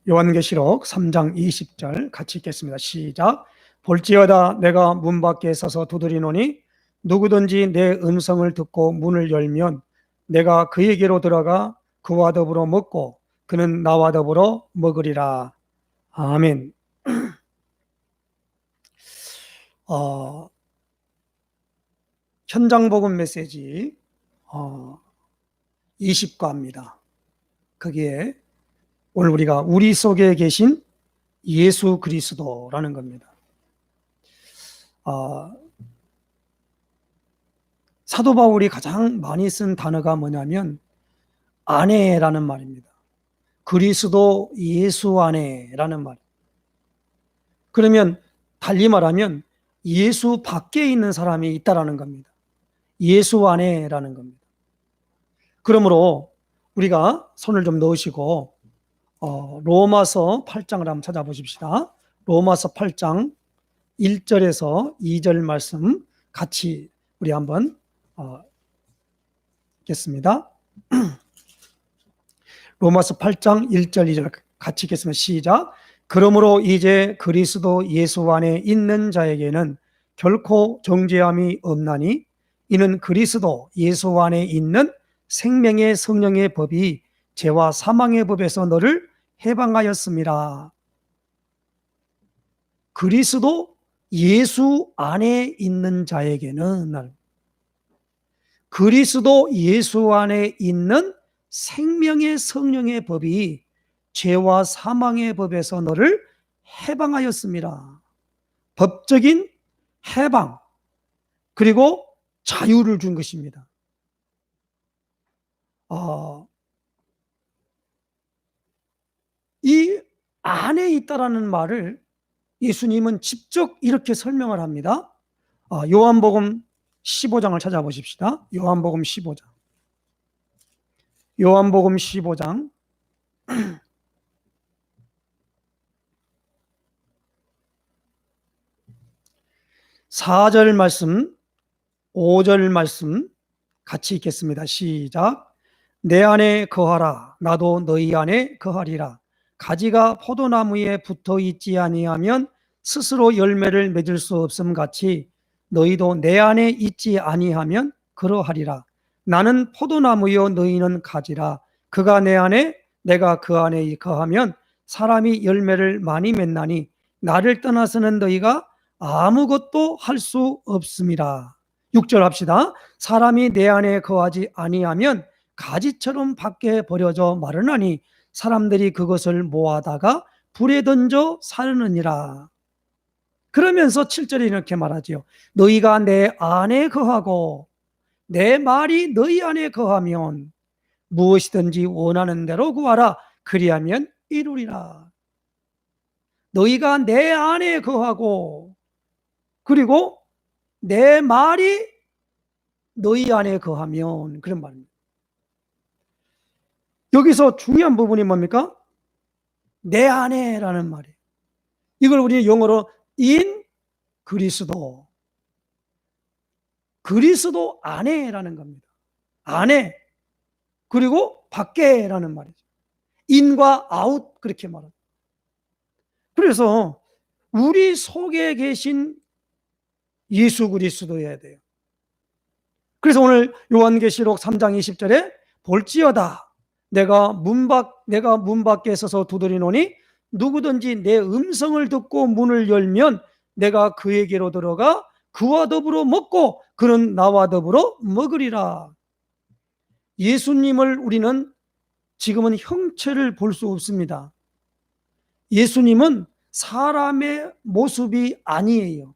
요한계시록 3장 20절 같이 읽겠습니다. 시작. 볼지어다 내가 문 밖에 서서 두드리노니 누구든지 내 음성을 듣고 문을 열면 내가 그에게로 들어가 그와 더불어 먹고 그는 나와 더불어 먹으리라. 아멘. 현장복음 메시지 20과입니다. 거기에 오늘 우리가 우리 속에 계신 예수 그리스도라는 겁니다. 사도 바울이 가장 많이 쓴 단어가 뭐냐면 안에라는 말입니다. 그리스도 예수 안에라는 말. 그러면 달리 말하면 예수 밖에 있는 사람이 있다라는 겁니다. 예수 안에라는 겁니다. 그러므로 우리가 손을 좀 넣으시고 로마서 8장을 한번 찾아보십시다. 로마서 8장 1절에서 2절 말씀 같이 우리 한번 읽겠습니다. 로마서 8장 1절 2절 같이 읽겠습니다. 시작. 그러므로 이제 그리스도 예수 안에 있는 자에게는 결코 정죄함이 없나니 이는 그리스도 예수 안에 있는 생명의 성령의 법이 죄와 사망의 법에서 너를 해방하였습니다. 그리스도 예수 안에 있는 자에게는 그리스도 예수 안에 있는 생명의 성령의 법이 죄와 사망의 법에서 너를 해방하였습니다. 법적인 해방 그리고 자유를 준 것입니다. 이 안에 있다라는 말을 예수님은 직접 이렇게 설명을 합니다. 요한복음 15장을 찾아보십시다. 요한복음 15장. 요한복음 15장 4절 말씀, 5절 말씀 같이 읽겠습니다. 시작. 내 안에 거하라. 나도 너희 안에 거하리라. 가지가 포도나무에 붙어 있지 아니하면 스스로 열매를 맺을 수 없음 같이 너희도 내 안에 있지 아니하면 그러하리라. 나는 포도나무요 너희는 가지라. 그가 내 안에 내가 그 안에 거하면 사람이 열매를 많이 맺나니 나를 떠나서는 너희가 아무것도 할 수 없습니다. 6절 합시다. 사람이 내 안에 거하지 아니하면 가지처럼 밖에 버려져 마르나니 사람들이 그것을 모아다가 불에 던져 사르느니라. 그러면서 7절에 이렇게 말하지요. 너희가 내 안에 거하고 내 말이 너희 안에 거하면 무엇이든지 원하는 대로 구하라. 그리하면 이루리라. 너희가 내 안에 거하고 그리고 내 말이 너희 안에 거하면 그런 말입니다. 여기서 중요한 부분이 뭡니까? 내 안에라는 말이에요. 이걸 우리 영어로 in 그리스도. 그리스도 안에라는 겁니다. 안에 그리고 밖에라는 말이죠. in과 out 그렇게 말합니다. 그래서 우리 속에 계신 예수 그리스도여야 돼요. 그래서 오늘 요한계시록 3장 20절에 볼지어다 내가 문 밖에 서서 두드리노니 누구든지 내 음성을 듣고 문을 열면 내가 그에게로 들어가 그와 더불어 먹고 그는 나와 더불어 먹으리라. 예수님을 우리는 지금은 형체를 볼 수 없습니다. 예수님은 사람의 모습이 아니에요.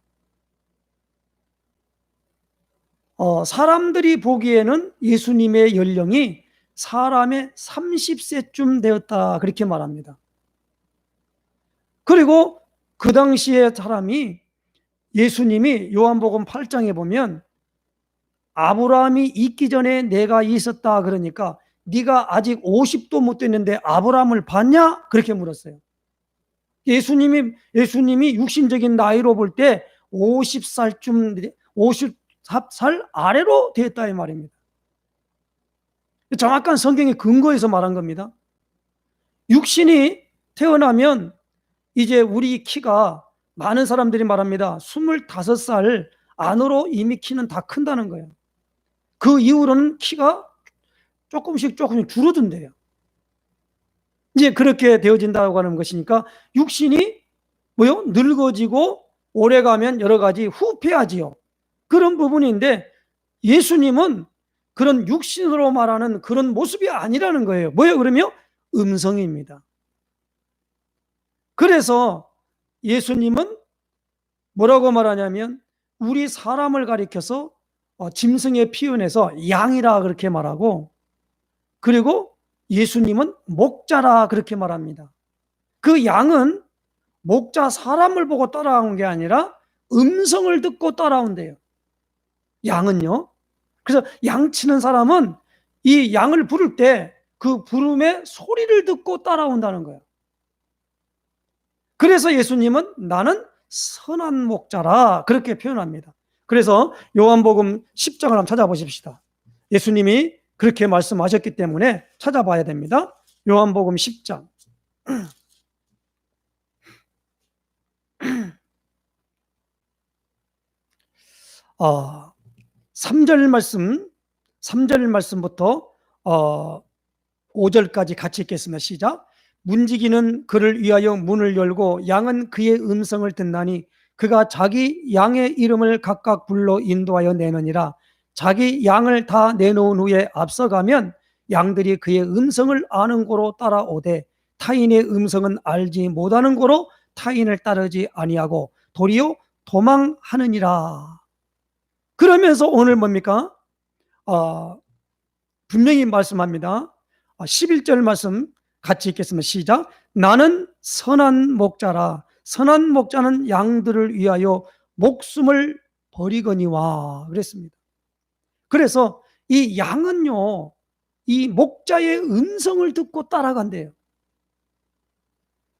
사람들이 보기에는 예수님의 연령이 사람의 30세쯤 되었다 그렇게 말합니다. 그리고 그 당시에 사람이 예수님이 요한복음 8장에 보면 아브라함이 있기 전에 내가 있었다 그러니까 네가 아직 50도 못 됐는데 아브라함을 봤냐? 그렇게 물었어요. 예수님이 육신적인 나이로 볼 때 50살쯤 50살 아래로 되었다 이 말입니다. 정확한 성경의 근거에서 말한 겁니다. 육신이 태어나면 이제 우리 키가, 많은 사람들이 말합니다. 25살 안으로 이미 키는 다 큰다는 거예요. 그 이후로는 키가 조금씩 줄어든대요. 이제 그렇게 되어진다고 하는 것이니까 육신이 뭐요? 늙어지고 오래가면 여러 가지 후패하지요. 그런 부분인데 예수님은 그런 육신으로 말하는 그런 모습이 아니라는 거예요. 뭐예요? 그러면 음성입니다. 그래서 예수님은 뭐라고 말하냐면 우리 사람을 가리켜서 짐승의 피운에서 양이라 그렇게 말하고, 그리고 예수님은 목자라 그렇게 말합니다. 그 양은 목자 사람을 보고 따라온 게 아니라 음성을 듣고 따라온대요. 양은요. 그래서 양 치는 사람은 이 양을 부를 때 그 부름의 소리를 듣고 따라온다는 거예요. 그래서 예수님은 나는 선한 목자라 그렇게 표현합니다. 그래서 요한복음 10장을 한번 찾아보십시다. 예수님이 그렇게 말씀하셨기 때문에 찾아봐야 됩니다. 요한복음 10장. 3절 말씀, 3절 말씀부터 5절까지 같이 읽겠습니다. 시작. 문지기는 그를 위하여 문을 열고 양은 그의 음성을 듣나니 그가 자기 양의 이름을 각각 불러 인도하여 내느니라. 자기 양을 다 내놓은 후에 앞서가면 양들이 그의 음성을 아는 고로 따라오되 타인의 음성은 알지 못하는 고로 타인을 따르지 아니하고 도리어 도망하느니라. 그러면서 오늘 뭡니까? 분명히 말씀합니다. 11절 말씀 같이 읽겠습니다. 시작. 나는 선한 목자라. 선한 목자는 양들을 위하여 목숨을 버리거니와 그랬습니다. 그래서 이 양은요, 이 목자의 음성을 듣고 따라간대요.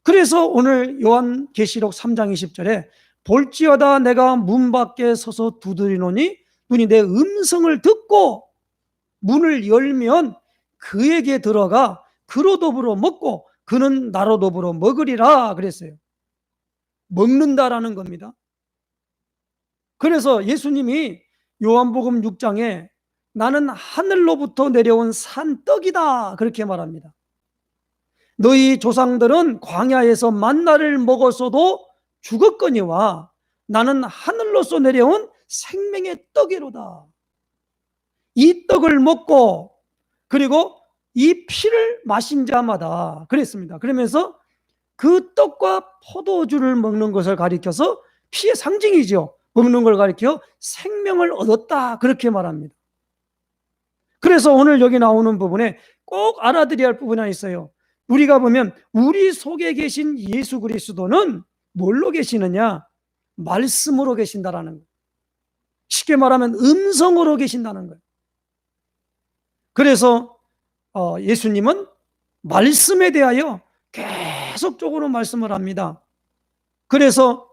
그래서 오늘 요한계시록 3장 20절에 볼지어다 내가 문 밖에 서서 두드리노니 눈이 내 음성을 듣고 문을 열면 그에게 들어가 그로 더불어 먹고 그는 나로 더불어 먹으리라 그랬어요. 먹는다라는 겁니다. 그래서 예수님이 요한복음 6장에 나는 하늘로부터 내려온 산떡이다 그렇게 말합니다. 너희 조상들은 광야에서 만나를 먹었어도 죽었거니와 나는 하늘로서 내려온 생명의 떡이로다. 이 떡을 먹고 그리고 이 피를 마신 자마다 그랬습니다. 그러면서 그 떡과 포도주를 먹는 것을 가리켜서 피의 상징이죠. 먹는 걸 가리켜 생명을 얻었다 그렇게 말합니다. 그래서 오늘 여기 나오는 부분에 꼭 알아들어야 할 부분이 하나 있어요. 우리가 보면 우리 속에 계신 예수 그리스도는 뭘로 계시느냐? 말씀으로 계신다라는 거예요. 쉽게 말하면 음성으로 계신다는 거예요. 그래서 예수님은 말씀에 대하여 계속적으로 말씀을 합니다. 그래서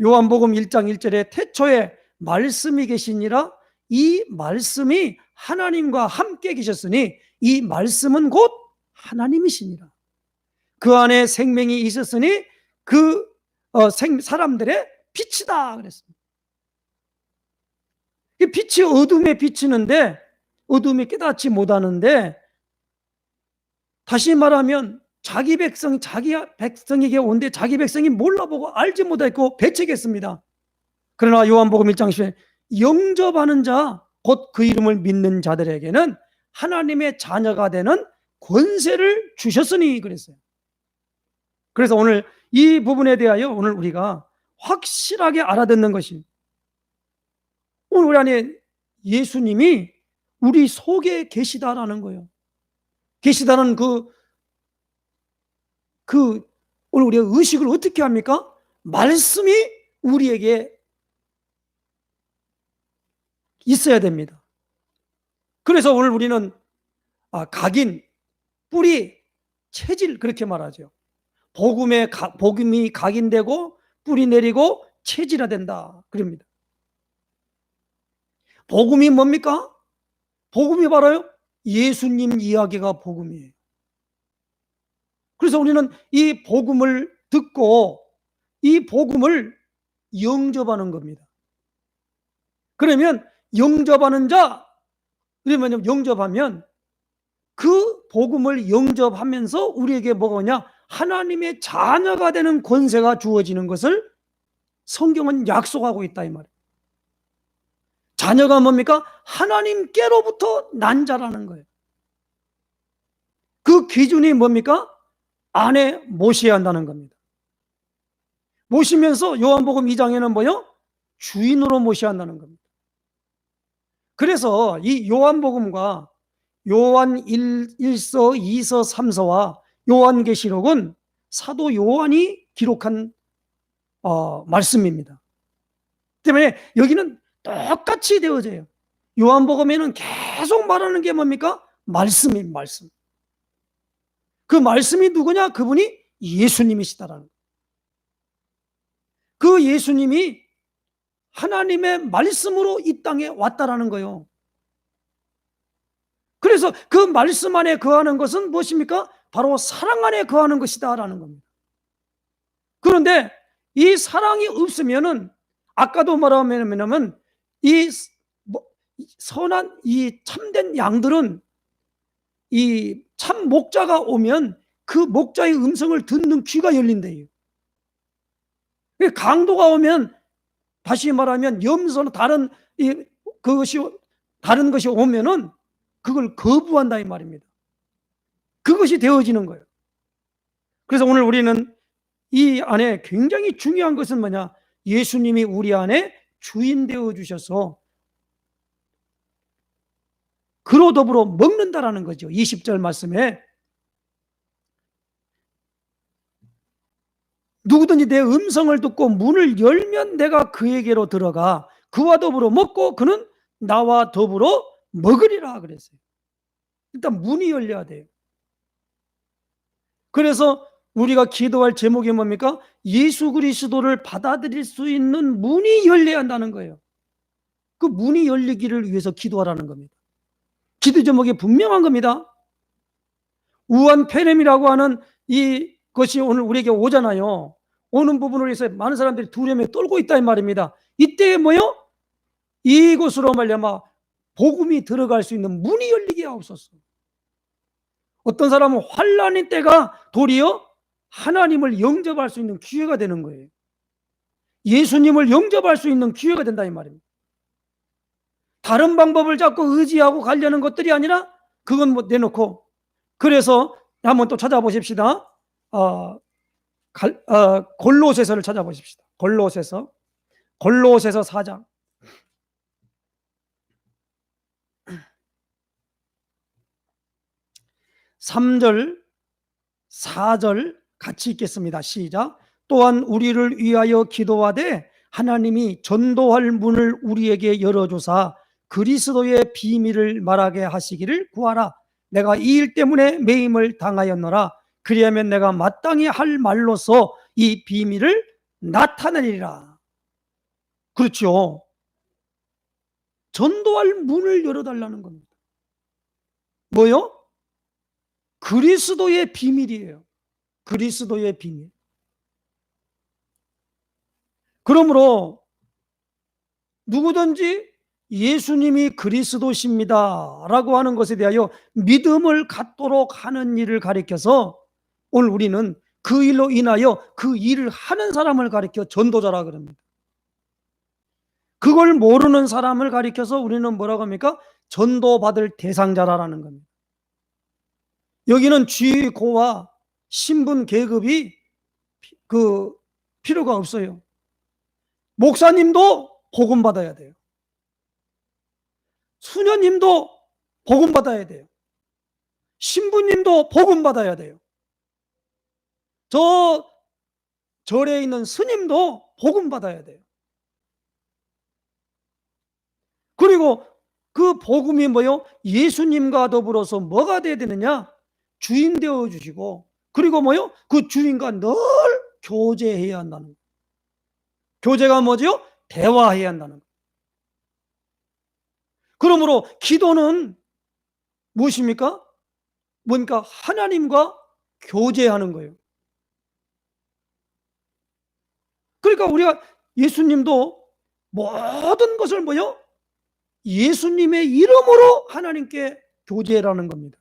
요한복음 1장 1절에 태초에 말씀이 계시니라 이 말씀이 하나님과 함께 계셨으니 이 말씀은 곧 하나님이시니라. 그 안에 생명이 있었으니 그 사람들의 빛이다 그랬습니다. 이 빛이 어둠에 비치는데 어둠이 깨닫지 못하는데, 다시 말하면 자기 백성에게 온데 자기 백성이 몰라보고 알지 못하고 배척했습니다. 그러나 요한복음 1장 10절에 영접하는 자 곧 그 이름을 믿는 자들에게는 하나님의 자녀가 되는 권세를 주셨으니 그랬어요. 그래서 오늘 이 부분에 대하여 오늘 우리가 확실하게 알아듣는 것이, 오늘 우리 안에 예수님이 우리 속에 계시다라는 거예요. 계시다는 오늘 우리가 의식을 어떻게 합니까? 말씀이 우리에게 있어야 됩니다. 그래서 오늘 우리는 각인, 뿌리, 체질 그렇게 말하죠. 복음이 각인되고 뿌리 내리고 체질화된다 그럽니다. 복음이 뭡니까? 복음이 바로요 예수님 이야기가 복음이에요. 그래서 우리는 이 복음을 듣고 이 복음을 영접하는 겁니다. 그러면 영접하는 자, 그러면 영접하면 그 복음을 영접하면서 우리에게 뭐가 오냐? 하나님의 자녀가 되는 권세가 주어지는 것을 성경은 약속하고 있다 이 말이에요. 자녀가 뭡니까? 하나님께로부터 난 자라는 거예요. 그 기준이 뭡니까? 안에 모셔야 한다는 겁니다. 모시면서 요한복음 2장에는 뭐요? 주인으로 모셔야 한다는 겁니다. 그래서 이 요한복음과 요한 1서, 2서, 3서와 요한계시록은 사도 요한이 기록한 말씀입니다. 때문에 여기는 똑같이 되어져요. 요한복음에는 계속 말하는 게 뭡니까? 말씀입니다. 말씀. 그 말씀이 누구냐? 그분이 예수님이시다라는 거예요. 그 예수님이 하나님의 말씀으로 이 땅에 왔다라는 거예요. 그래서 그 말씀 안에 거하는 것은 무엇입니까? 바로 사랑 안에 거하는 것이다라는 겁니다. 그런데 이 사랑이 없으면은 아까도 뭐라면 이 선한 이 참된 양들은 이 참 목자가 오면 그 목자의 음성을 듣는 귀가 열린대요. 강도가 오면 다시 말하면 염소나 다른 것이 오면은 그걸 거부한다 이 말입니다. 그것이 되어지는 거예요. 그래서 오늘 우리는 이 안에 굉장히 중요한 것은 뭐냐? 예수님이 우리 안에 주인 되어 주셔서 그로 더불어 먹는다라는 거죠. 20절 말씀에 누구든지 내 음성을 듣고 문을 열면 내가 그에게로 들어가 그와 더불어 먹고 그는 나와 더불어 먹으리라 그랬어요. 일단 문이 열려야 돼요. 그래서 우리가 기도할 제목이 뭡니까? 예수 그리스도를 받아들일 수 있는 문이 열려야 한다는 거예요. 그 문이 열리기를 위해서 기도하라는 겁니다. 기도 제목이 분명한 겁니다. 우한 페렘이라고 하는 이것이 오늘 우리에게 오잖아요. 오는 부분을 위해서 많은 사람들이 두려움에 떨고 있다 이 말입니다. 이때 뭐요? 이곳으로 말미암아 복음이 들어갈 수 있는 문이 열리게 하옵소서. 어떤 사람은 환난의 때가 도리어 하나님을 영접할 수 있는 기회가 되는 거예요. 예수님을 영접할 수 있는 기회가 된다 이 말입니다. 다른 방법을 자꾸 의지하고 가려는 것들이 아니라 그건 뭐 내놓고, 그래서 한번 또 찾아보십시다. 골로새서를 찾아보십시다. 골로새서 4장 3절 4절 같이 읽겠습니다. 시작. 또한 우리를 위하여 기도하되 하나님이 전도할 문을 우리에게 열어주사 그리스도의 비밀을 말하게 하시기를 구하라. 내가 이 일 때문에 매임을 당하였노라. 그리하면 내가 마땅히 할 말로서 이 비밀을 나타내리라. 그렇죠. 전도할 문을 열어달라는 겁니다. 뭐요? 그리스도의 비밀이에요. 그리스도의 비밀. 그러므로 누구든지 예수님이 그리스도십니다 라고 하는 것에 대하여 믿음을 갖도록 하는 일을 가리켜서 오늘 우리는 그 일로 인하여 그 일을 하는 사람을 가리켜 전도자라 그럽니다. 그걸 모르는 사람을 가리켜서 우리는 뭐라고 합니까? 전도받을 대상자라는 겁니다. 여기는 쥐고와 신분 계급이 필요가 없어요. 목사님도 복음 받아야 돼요. 수녀님도 복음 받아야 돼요. 신부님도 복음 받아야 돼요. 저 절에 있는 스님도 복음 받아야 돼요. 그리고 그 복음이 뭐요? 예수님과 더불어서 뭐가 돼야 되느냐? 주인 되어 주시고, 그리고 뭐요? 그 주인과 늘 교제해야 한다는 거예요. 교제가 뭐죠? 대화해야 한다는 거예요. 그러므로 기도는 무엇입니까? 뭔가 하나님과 교제하는 거예요. 그러니까 우리가 예수님도 모든 것을 뭐요? 예수님의 이름으로 하나님께 교제라는 겁니다.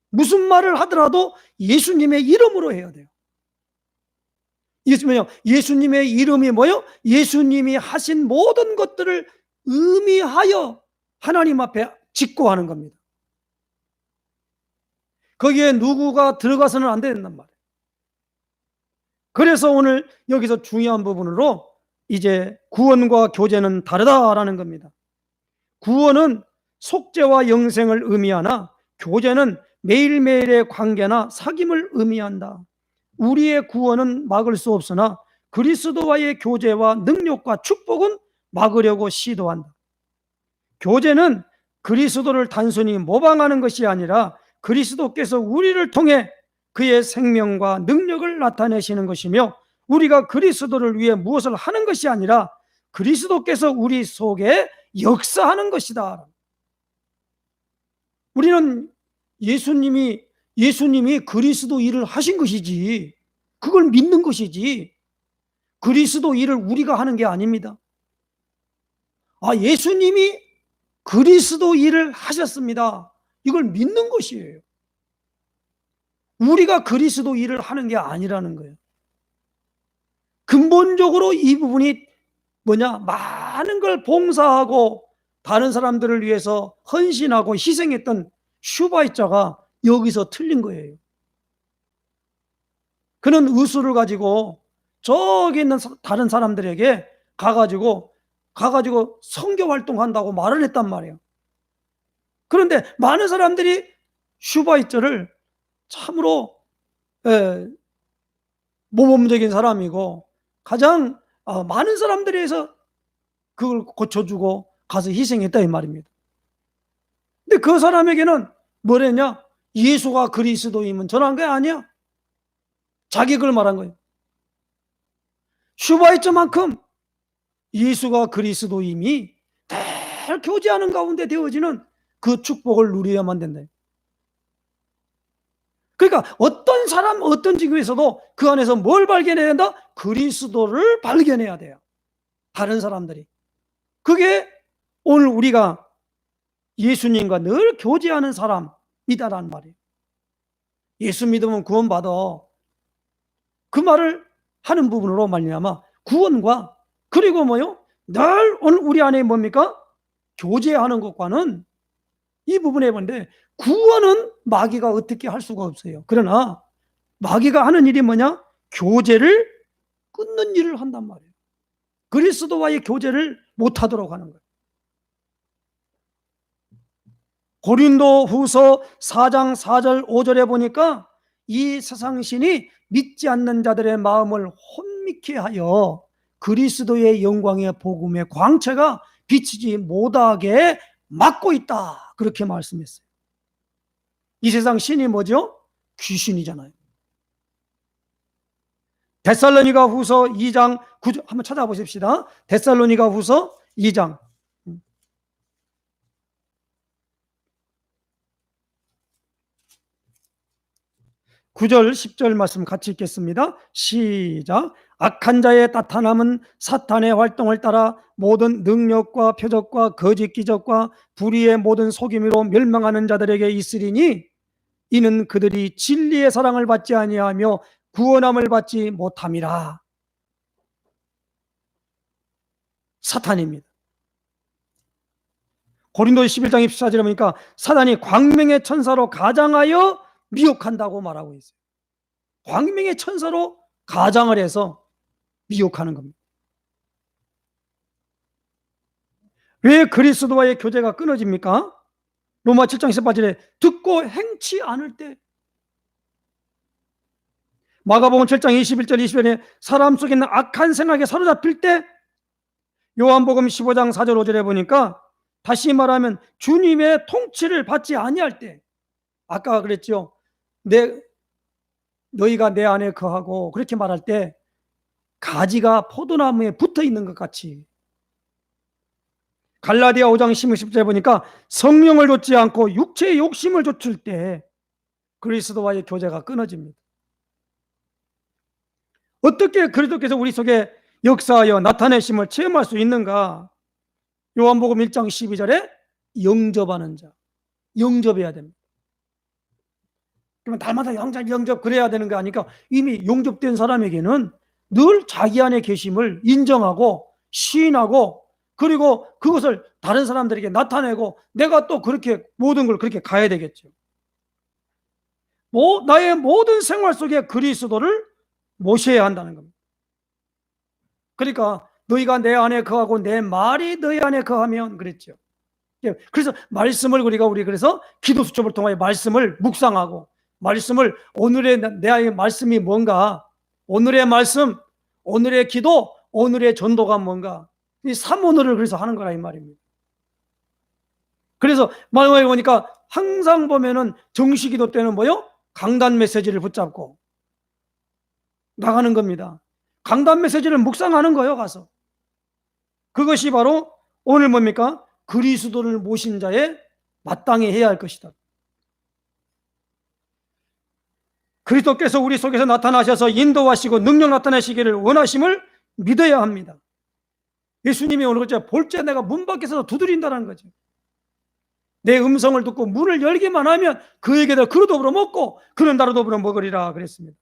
무슨 말을 하더라도 예수님의 이름으로 해야 돼요. 예수님의 이름이 뭐요? 예수님이 하신 모든 것들을 의미하여 하나님 앞에 짓고 하는 겁니다. 거기에 누구가 들어가서는 안 된단 말이에요. 그래서 오늘 여기서 중요한 부분으로 이제 구원과 교제는 다르다라는 겁니다. 구원은 속죄와 영생을 의미하나 교제는 매일매일의 관계나 사귐을 의미한다. 우리의 구원은 막을 수 없으나 그리스도와의 교제와 능력과 축복은 막으려고 시도한다. 교제는 그리스도를 단순히 모방하는 것이 아니라 그리스도께서 우리를 통해 그의 생명과 능력을 나타내시는 것이며, 우리가 그리스도를 위해 무엇을 하는 것이 아니라 그리스도께서 우리 속에 역사하는 것이다. 우리는 예수님이 그리스도 일을 하신 것이지, 그걸 믿는 것이지, 그리스도 일을 우리가 하는 게 아닙니다. 예수님이 그리스도 일을 하셨습니다. 이걸 믿는 것이에요. 우리가 그리스도 일을 하는 게 아니라는 거예요. 근본적으로 이 부분이 많은 걸 봉사하고 다른 사람들을 위해서 헌신하고 희생했던 슈바이처가 여기서 틀린 거예요. 그는 의술을 가지고 저기 있는 다른 사람들에게 가가지고 선교 활동한다고 말을 했단 말이에요. 그런데 많은 사람들이 슈바이처를 참으로 모범적인 사람이고 가장 많은 사람들에 의해서 그걸 고쳐주고 가서 희생했다 이 말입니다. 근데 그 사람에게는 뭐랬냐? 예수가 그리스도임은 전한 게 아니야. 자기 걸 말한 거예요. 슈바이처만큼 예수가 그리스도임이 늘 교제하는 가운데 되어지는 그 축복을 누려야만 된다. 그러니까 어떤 사람, 어떤 직위에서도 그 안에서 뭘 발견해야 된다? 그리스도를 발견해야 돼요. 다른 사람들이. 그게 오늘 우리가 예수님과 늘 교제하는 사람이다라는 말이에요. 예수 믿으면 구원받아. 그 말을 하는 부분으로 말미암아 구원과, 그리고 늘 오늘 우리 안에 뭡니까? 교제하는 것과는 이 부분에 보는데, 구원은 마귀가 어떻게 할 수가 없어요. 그러나 마귀가 하는 일이 뭐냐? 교제를 끊는 일을 한단 말이에요. 그리스도와의 교제를 못하도록 하는 거예요. 고린도 후서 4장 4절 5절에 보니까 이 세상 신이 믿지 않는 자들의 마음을 혼미케 하여 그리스도의 영광의 복음의 광채가 비치지 못하게 막고 있다, 그렇게 말씀했어요. 이 세상 신이 뭐죠? 귀신이잖아요. 데살로니가 후서 2장 9절 한번 찾아보십시다. 데살로니가 후서 2장 9절 10절 말씀 같이 읽겠습니다. 시작. 악한 자의 나타남은 사탄의 활동을 따라 모든 능력과 표적과 거짓 기적과 불의의 모든 속임으로 멸망하는 자들에게 있으리니, 이는 그들이 진리의 사랑을 받지 아니하며 구원함을 받지 못함이라. 사탄입니다. 고린도 11장 24절에 보니까 사탄이 광명의 천사로 가장하여 미혹한다고 말하고 있어요. 광명의 천사로 가장을 해서 미혹하는 겁니다. 왜 그리스도와의 교제가 끊어집니까? 로마 7장 18절에 듣고 행치 않을 때, 마가복음 7장 21절 20절에 사람 속에 있는 악한 생각에 사로잡힐 때, 요한복음 15장 4절 5절에 보니까 다시 말하면 주님의 통치를 받지 아니할 때, 아까 그랬죠. 너희가 내 안에 거하고, 그렇게 말할 때 가지가 포도나무에 붙어 있는 것 같이. 갈라디아 5장 10절에 보니까 성령을 좇지 않고 육체의 욕심을 좇을 때, 그리스도와의 교제가 끊어집니다. 어떻게 그리스도께서 우리 속에 역사하여 나타내심을 체험할 수 있는가? 요한복음 1장 12절에 영접하는 자, 영접해야 됩니다. 그러면 달마다 영접 그래야 되는 거 아니까? 이미 영접된 사람에게는 늘 자기 안에 계심을 인정하고 시인하고, 그리고 그것을 다른 사람들에게 나타내고, 내가 또 그렇게 모든 걸 그렇게 가야 되겠죠. 나의 모든 생활 속에 그리스도를 모셔야 한다는 겁니다. 그러니까 너희가 내 안에 거하고 내 말이 너희 안에 거하면 그랬죠. 그래서 말씀을 우리가 그래서 기도 수첩을 통하여 말씀을 묵상하고, 말씀을 오늘의 내 말씀이 뭔가, 오늘의 말씀, 오늘의 기도, 오늘의 전도가 뭔가, 이 3오늘을 그래서 하는 거라 이 말입니다. 그래서 말씀에 보니까 항상 보면은 정시기도 때는 뭐요? 강단 메시지를 붙잡고 나가는 겁니다. 강단 메시지를 묵상하는 거예요, 가서. 그것이 바로 오늘 뭡니까? 그리스도를 모신 자의 마땅히 해야 할 것이다. 그리스도께서 우리 속에서 나타나셔서 인도하시고 능력 나타내시기를 원하심을 믿어야 합니다. 예수님이 오늘 볼때 내가 문 밖에서 두드린다는 거죠. 내 음성을 듣고 문을 열기만 하면 그에게도 그릇 더불어 먹고 그는 나로 더불어 먹으리라 그랬습니다.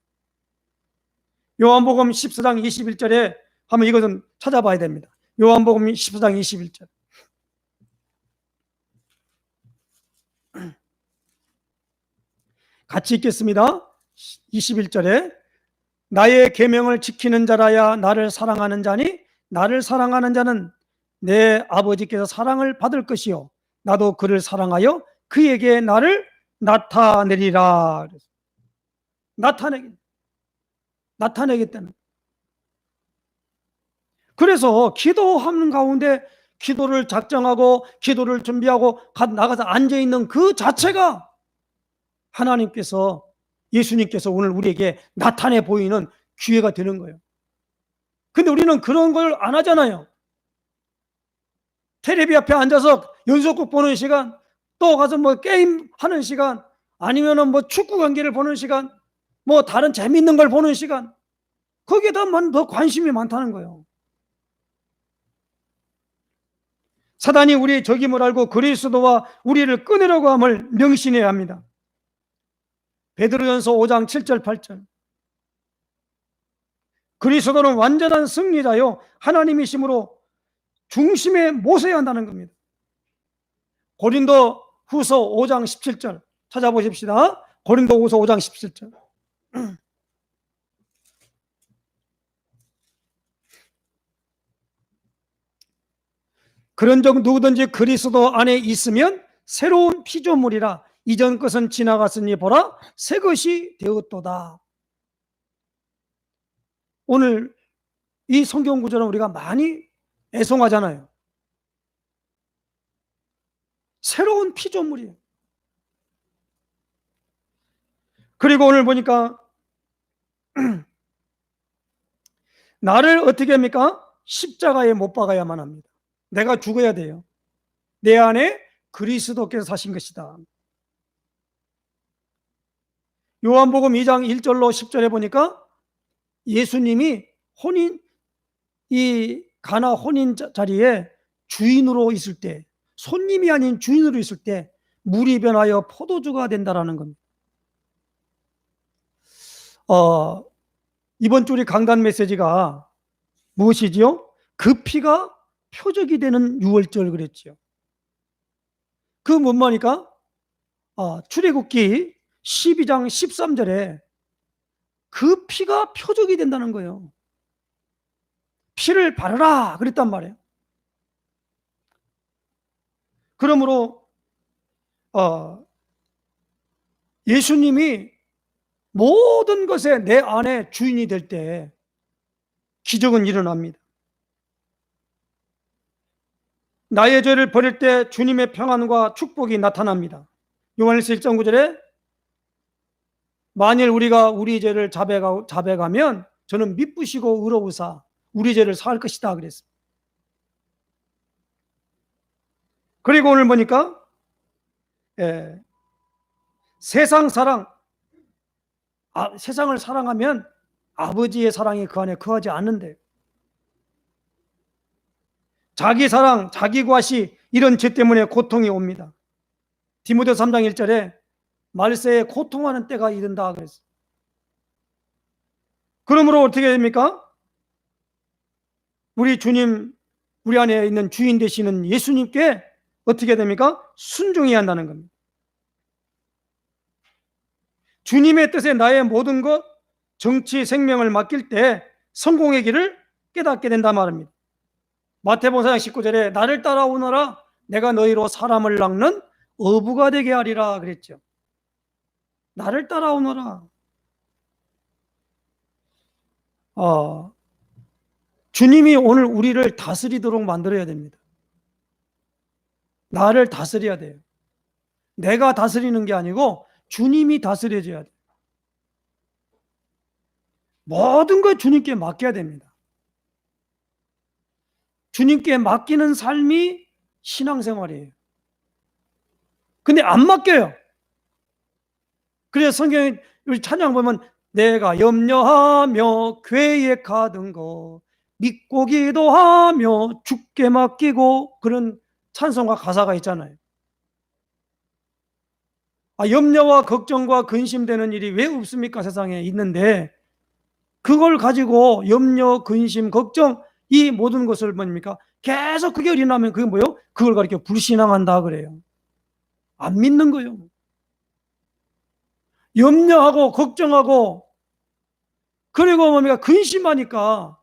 요한복음 14장 21절에 한번 이것은 찾아봐야 됩니다. 요한복음 14장 21절. 같이 읽겠습니다. 21절에 나의 계명을 지키는 자라야 나를 사랑하는 자니 나를 사랑하는 자는 내 아버지께서 사랑을 받을 것이요 나도 그를 사랑하여 그에게 나를 나타내리라. 나타내겠다는. 그래서 기도하는 가운데 기도를 작정하고 기도를 준비하고 나가서 앉아있는 그 자체가 하나님께서, 예수님께서 오늘 우리에게 나타내 보이는 기회가 되는 거예요. 근데 우리는 그런 걸 안 하잖아요. 텔레비 앞에 앉아서 연속극 보는 시간, 또 가서 게임 하는 시간, 아니면은 축구 경기를 보는 시간, 다른 재밌는 걸 보는 시간, 거기에 더 관심이 많다는 거예요. 사단이 우리의 적임을 알고 그리스도와 우리를 끊으려고 함을 명심해야 합니다. 베드로전서 5장 7절 8절. 그리스도는 완전한 승리자요 하나님이심으로 중심에 모셔야 한다는 겁니다. 고린도 후서 5장 17절 찾아보십시다. 고린도 후서 5장 17절. 그런즉 누구든지 그리스도 안에 있으면 새로운 피조물이라 이전 것은 지나갔으니 보라 새 것이 되었도다. 오늘 이 성경 구절은 우리가 많이 애송하잖아요. 새로운 피조물이에요. 그리고 오늘 보니까 나를 어떻게 합니까? 십자가에 못 박아야만 합니다. 내가 죽어야 돼요. 내 안에 그리스도께서 사신 것이다. 요한복음 2장 1절로 10절에 보니까 예수님이 이 가나 혼인 자리에 주인으로 있을 때, 손님이 아닌 주인으로 있을 때 물이 변하여 포도주가 된다라는 겁니다. 이번 주 우리 강단 메시지가 무엇이지요? 그 피가 표적이 되는 유월절 그랬죠. 그 뭔 말입니까? 출애굽기 12장 13절에 그 피가 표적이 된다는 거예요. 피를 바르라 그랬단 말이에요. 그러므로 예수님이 모든 것에 내 안에 주인이 될 때 기적은 일어납니다. 나의 죄를 버릴 때 주님의 평안과 축복이 나타납니다. 요한일서 1장 9절에 만일 우리가 우리 죄를 자백하면 저는 미쁘시고 의로우사 우리 죄를 사할 것이다 그랬습니다. 그리고 오늘 보니까 세상 사랑, 세상을 사랑하면 아버지의 사랑이 그 안에 거하지 않는데, 자기 사랑, 자기 과시, 이런 죄 때문에 고통이 옵니다. 디모데 3장 1절에 말세에 고통하는 때가 이른다 그랬어요. 그러므로 어떻게 됩니까? 우리 주님, 우리 안에 있는 주인 되시는 예수님께 어떻게 됩니까? 순종해야 한다는 겁니다. 주님의 뜻에 나의 모든 것, 정치, 생명을 맡길 때 성공의 길을 깨닫게 된다 말입니다. 마태복음 4장 19절에 나를 따라오너라 내가 너희로 사람을 낚는 어부가 되게 하리라 그랬죠. 나를 따라오너라. 주님이 오늘 우리를 다스리도록 만들어야 됩니다. 나를 다스려야 돼요. 내가 다스리는 게 아니고 주님이 다스려줘야 돼요. 모든 걸 주님께 맡겨야 됩니다. 주님께 맡기는 삶이 신앙생활이에요. 근데 안 맡겨요. 그래서 성경에 우리 찬양 보면 내가 염려하며 계획하던 거 믿고 기도하며 주께 맡기고, 그런 찬송과 가사가 있잖아요. 염려와 걱정과 근심되는 일이 왜 없습니까? 세상에 있는데 그걸 가지고 염려, 근심, 걱정, 이 모든 것을 뭡니까? 계속 그게 일어나면 그게 뭐예요? 그걸 가리켜 불신앙한다 그래요. 안 믿는 거예요. 염려하고 걱정하고 그리고 뭡니까? 근심하니까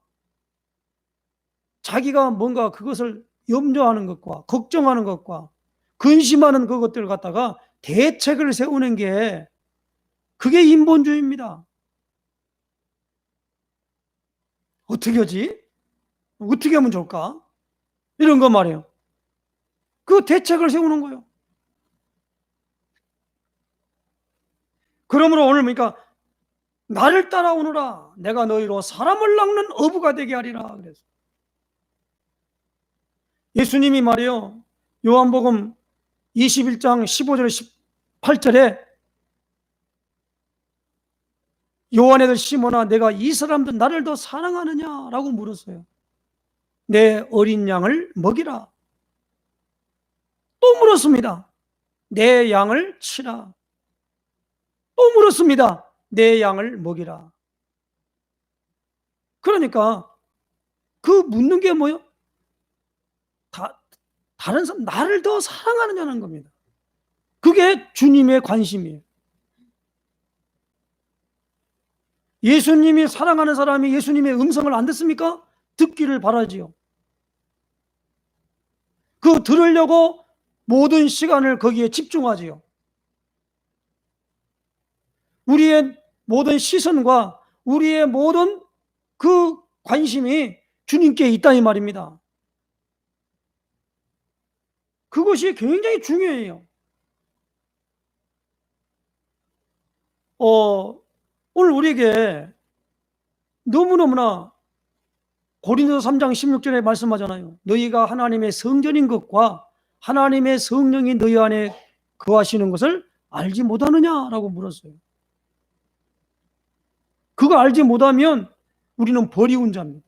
자기가 뭔가 그것을 염려하는 것과 걱정하는 것과 근심하는 그것들을 갖다가 대책을 세우는 게, 그게 인본주의입니다. 어떻게 하지? 어떻게 하면 좋을까? 이런 거 말이에요. 그 대책을 세우는 거예요. 그러므로 오늘 그러니까 나를 따라오너라 내가 너희로 사람을 낚는 어부가 되게 하리라 그래서 예수님이 말이요, 요한복음 21장 15절 18절에 요한의 아들 시몬아 내가 이 사람들 나를 더 사랑하느냐라고 물었어요. 내 어린 양을 먹이라. 또 물었습니다. 내 양을 치라. 또 물었습니다. 내 양을 먹이라. 그러니까 그 묻는 게 뭐예요? 다른 사람 나를 더 사랑하느냐는 겁니다. 그게 주님의 관심이에요. 예수님이 사랑하는 사람이 예수님의 음성을 안 듣습니까? 듣기를 바라지요. 그 들으려고 모든 시간을 거기에 집중하지요. 우리의 모든 시선과 우리의 모든 그 관심이 주님께 있다 이 말입니다. 그것이 굉장히 중요해요. 오늘 우리에게 너무너무나 고린도서 3장 16절에 말씀하잖아요. 너희가 하나님의 성전인 것과 하나님의 성령이 너희 안에 거하시는 것을 알지 못하느냐라고 물었어요. 그거 알지 못하면 우리는 버리운 자입니다.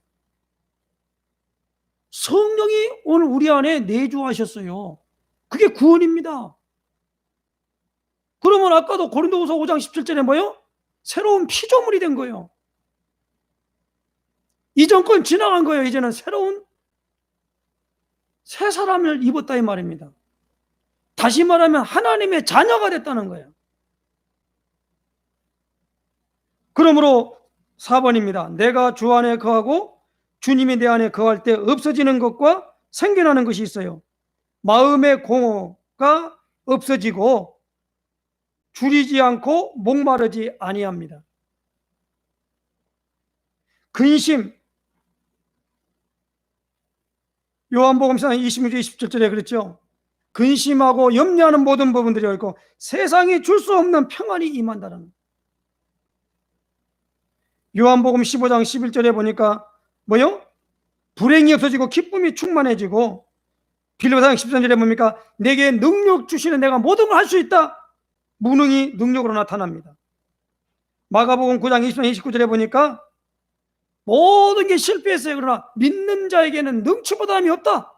성령이 오늘 우리 안에 내주하셨어요. 그게 구원입니다. 그러면 아까도 고린도후서 5장 17절에 뭐예요? 새로운 피조물이 된 거예요. 이전 건 지나간 거예요. 이제는 새로운 새 사람을 입었다 이 말입니다. 다시 말하면 하나님의 자녀가 됐다는 거예요. 그러므로 4번입니다. 내가 주 안에 거하고 주님이 내 안에 거할 때 없어지는 것과 생겨나는 것이 있어요. 마음의 공허가 없어지고 줄이지 않고 목마르지 아니합니다. 근심, 요한복음 26장 27절에 그랬죠. 근심하고 염려하는 모든 부분들이 있고 세상이 줄 수 없는 평안이 임한다는. 요한복음 15장 11절에 보니까 뭐요? 불행이 없어지고 기쁨이 충만해지고, 빌립보서 13절에 뭡니까? 내게 능력 주시는 내가 모든 걸 할 수 있다. 무능이 능력으로 나타납니다. 마가복음 9장 20절 29절에 보니까 모든 게 실패했어요. 그러나 믿는 자에게는 능치보다함이 없다.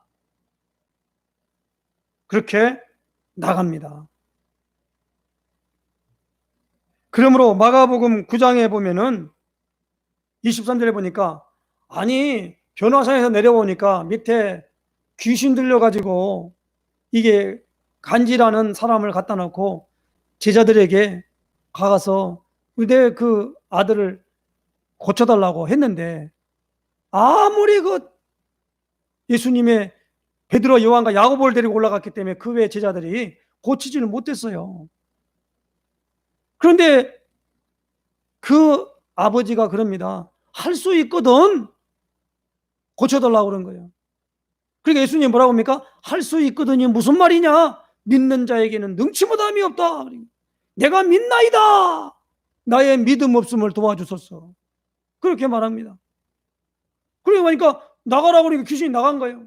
그렇게 나갑니다. 그러므로 마가복음 9장에 보면은 23절에 보니까 아니 변화산에서 내려오니까 밑에 귀신 들려가지고 이게 간지라는 사람을 갖다 놓고 제자들에게 가서 내 그 아들을 고쳐달라고 했는데 아무리 그 예수님의 베드로, 요한과 야고보를 데리고 올라갔기 때문에 그 외 제자들이 고치지를 못했어요. 그런데 그 아버지가 그럽니다. 할 수 있거든 고쳐달라고 그런 거예요. 그러니까 예수님 뭐라고 합니까? 할 수 있거든이 무슨 말이냐? 믿는 자에게는 능치보다함이 없다. 내가 믿나이다. 나의 믿음 없음을 도와주소서. 그렇게 말합니다. 그러니까 나가라고 그러니까 귀신이 나간 거예요.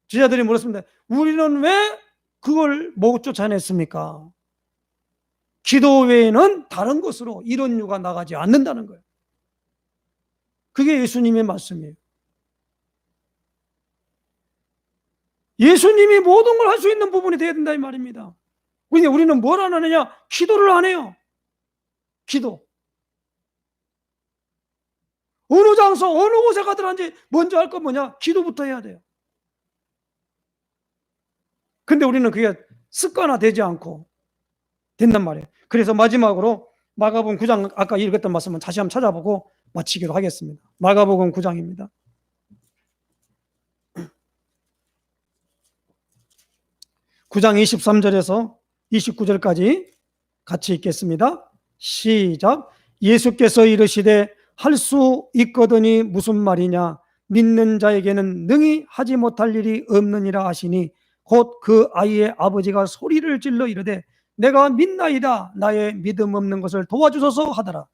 제자들이 물었습니다. 우리는 왜 그걸 못 쫓아냈습니까? 기도 외에는 다른 것으로 이런 유가 나가지 않는다는 거예요. 그게 예수님의 말씀이에요. 예수님이 모든 걸 할 수 있는 부분이 되어야 된다 이 말입니다. 근데 우리는 뭘 안 하느냐? 기도를 안 해요. 기도. 어느 장소 어느 곳에 가더라든지 먼저 할 건 뭐냐? 기도부터 해야 돼요. 근데 우리는 그게 습관화되지 않고 된단 말이에요. 그래서 마지막으로 마가복음 9장 아까 읽었던 말씀은 다시 한번 찾아보고 마치기로 하겠습니다. 마가복음 9장입니다. 9장 23절에서 29절까지 같이 읽겠습니다. 시작. 예수께서 이르시되 할 수 있거든이 무슨 말이냐? 믿는 자에게는 능히 하지 못할 일이 없느니라 하시니 곧 그 아이의 아버지가 소리를 질러 이르되 내가 믿나이다. 나의 믿음 없는 것을 도와주소서 하더라.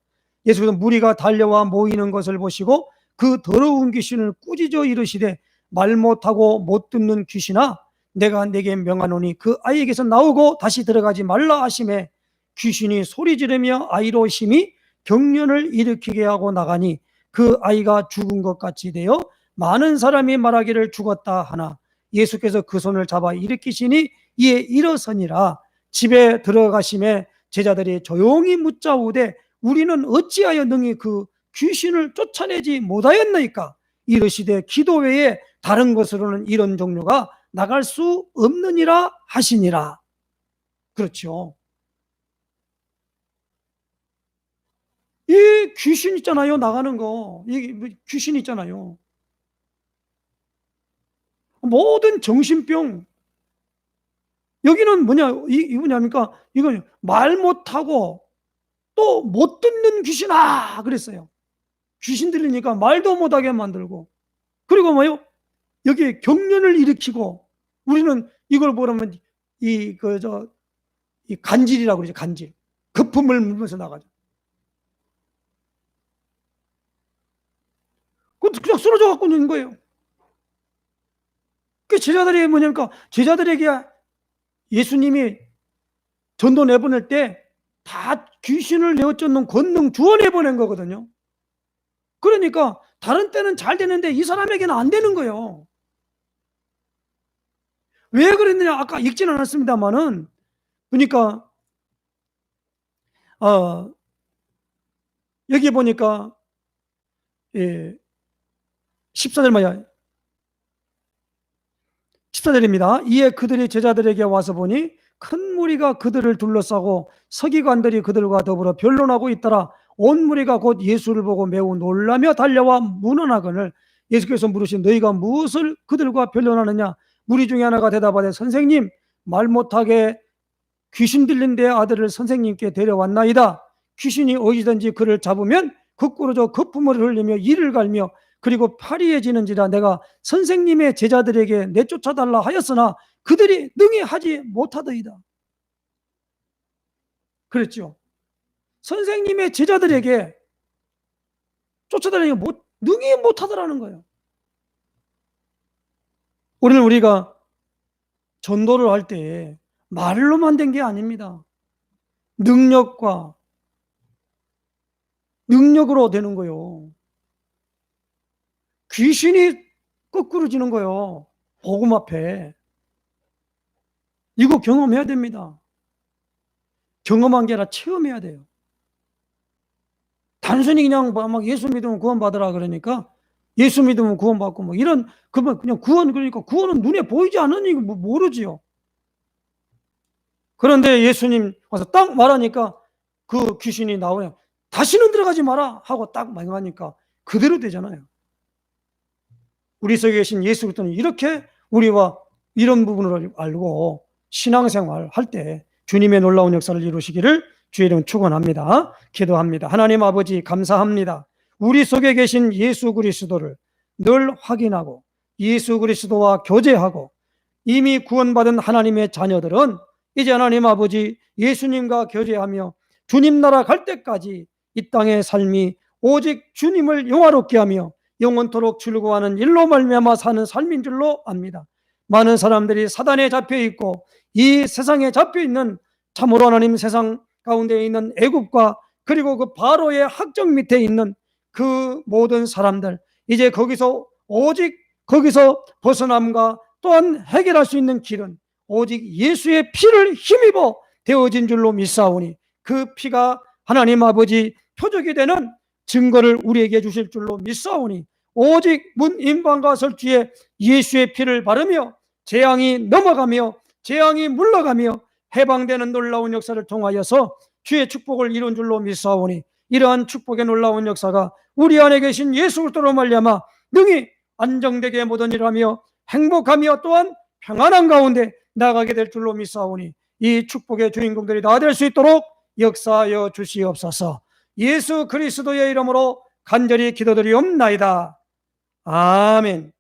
예수께서 무리가 달려와 모이는 것을 보시고 그 더러운 귀신을 꾸짖어 이르시되 말 못하고 못 듣는 귀신아 내가 네게 명하노니 그 아이에게서 나오고 다시 들어가지 말라 하시매 귀신이 소리 지르며 아이로 심히 경련을 일으키게 하고 나가니 그 아이가 죽은 것 같이 되어 많은 사람이 말하기를 죽었다 하나 예수께서 그 손을 잡아 일으키시니 이에 일어서니라. 집에 들어가심에 제자들이 조용히 묻자우되 우리는 어찌하여 능히 그 귀신을 쫓아내지 못하였나이까? 이르시되 기도 외에 다른 것으로는 이런 종류가 나갈 수 없느니라 하시니라. 그렇죠. 이 귀신 있잖아요. 나가는 거. 이 귀신 있잖아요. 모든 정신병. 여기는 뭐냐? 이 뭐냐니까 이건 말 못하고 또 못 듣는 귀신아 그랬어요. 귀신 들리니까 말도 못하게 만들고 그리고 뭐요? 여기 경련을 일으키고 우리는 이걸 보면 이 간질이라고 그러죠. 간질. 거품을 물면서 나가죠. 그냥 쓰러져 갖고 있는 거예요. 그 제자들이 뭐냐니까 제자들에게 예수님이 전도 내보낼 때 다 귀신을 내어쫓는 권능 주어 내보낸 거거든요. 그러니까 다른 때는 잘 되는데 이 사람에게는 안 되는 거예요. 왜 그랬느냐? 아까 읽지는 않았습니다만은 그러니까 여기 보니까 14절 말이야. 14절입니다. 이에 그들이 제자들에게 와서 보니 큰 무리가 그들을 둘러싸고 서기관들이 그들과 더불어 변론하고 있더라. 온 무리가 곧 예수를 보고 매우 놀라며 달려와 문언하거늘 예수께서 물으신 너희가 무엇을 그들과 변론하느냐? 무리 중에 하나가 대답하되 선생님 말 못하게 귀신 들린 내 아들을 선생님께 데려왔나이다. 귀신이 어디든지 그를 잡으면 거꾸로져 거품을 흘리며 이를 갈며 그리고 파리해지는지라 내가 선생님의 제자들에게 내쫓아달라 하였으나 그들이 능히 하지 못하더이다. 그랬죠. 선생님의 제자들에게 쫓아다니기 능히 못하더라는 거예요. 우리가 전도를 할 때 말로만 된 게 아닙니다. 능력과 능력으로 되는 거예요. 귀신이 거꾸로지는 거예요. 복음 앞에. 이거 경험해야 됩니다. 경험한 게 아니라 체험해야 돼요. 단순히 그냥 막 예수 믿으면 구원받으라 그러니까 예수 믿으면 구원받고 뭐 이런, 그냥 구원, 그러니까 구원은 눈에 보이지 않으니까 모르지요. 그런데 예수님 와서 딱 말하니까 그 귀신이 나오냐, 다시는 들어가지 마라 하고 딱 말하니까 그대로 되잖아요. 우리 속에 계신 예수 그리스도는 이렇게 우리와 이런 부분을 알고 신앙생활 할 때 주님의 놀라운 역사를 이루시기를 주의 이름 축원합니다. 기도합니다. 하나님 아버지 감사합니다. 우리 속에 계신 예수 그리스도를 늘 확인하고 예수 그리스도와 교제하고 이미 구원받은 하나님의 자녀들은 이제 하나님 아버지 예수님과 교제하며 주님 나라 갈 때까지 이 땅의 삶이 오직 주님을 영화롭게 하며 영원토록 즐거워하는 일로 말미암아 사는 삶인 줄로 압니다. 많은 사람들이 사단에 잡혀 있고 이 세상에 잡혀 있는, 참으로 하나님 세상 가운데 있는 애굽과 그리고 그 바로의 학정 밑에 있는 그 모든 사람들, 이제 오직 거기서 벗어남과 또한 해결할 수 있는 길은 오직 예수의 피를 힘입어 되어진 줄로 믿사오니 그 피가 하나님 아버지 표적이 되는 증거를 우리에게 주실 줄로 믿사오니 오직 문 임방과 설주에 예수의 피를 바르며 재앙이 넘어가며 재앙이 물러가며 해방되는 놀라운 역사를 통하여서 주의 축복을 이룬 줄로 믿사오니 이러한 축복의 놀라운 역사가 우리 안에 계신 예수 그리스도로 말미암아 능히 안정되게 모든 일을 하며 행복하며 또한 평안한 가운데 나가게 될 줄로 믿사오니 이 축복의 주인공들이 다 될 수 있도록 역사하여 주시옵소서. 예수 그리스도의 이름으로 간절히 기도드리옵나이다. 아멘.